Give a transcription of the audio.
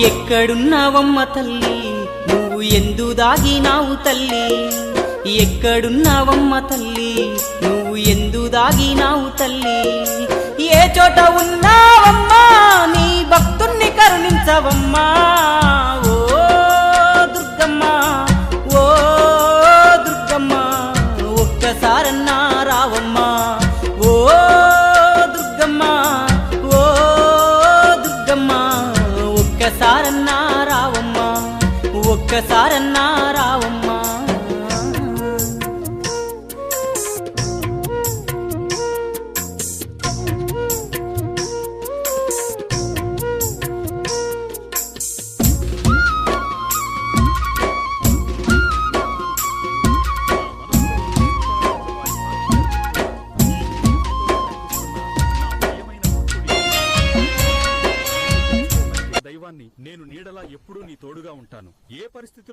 ఎక్కడున్నావమ్మ తల్లి నువ్వు ఎందు దాగినావు తల్లి ఎక్కడున్నావమ్మ తల్లి నువ్వు ఎందు దాగినావు తల్లి ఏ చోట ఉన్నావమ్మా నీ భక్తుణ్ణి కరుణించవమ్మా ఓ దుర్గమ్మ ఓ దుర్గమ్మ ఒక్కసారన్నా రావమ్మా ఓ దుర్గమ్మ ఓ దుర్గమ్మ ఒక్కసారన్నా రావమ్మా ఒక్కసారన్నా రావమ్మా దైవాన్ని నేను నీడలా ఎప్పుడూ నీ తోడుగా ఉంటాను. ఏ పరిస్థితి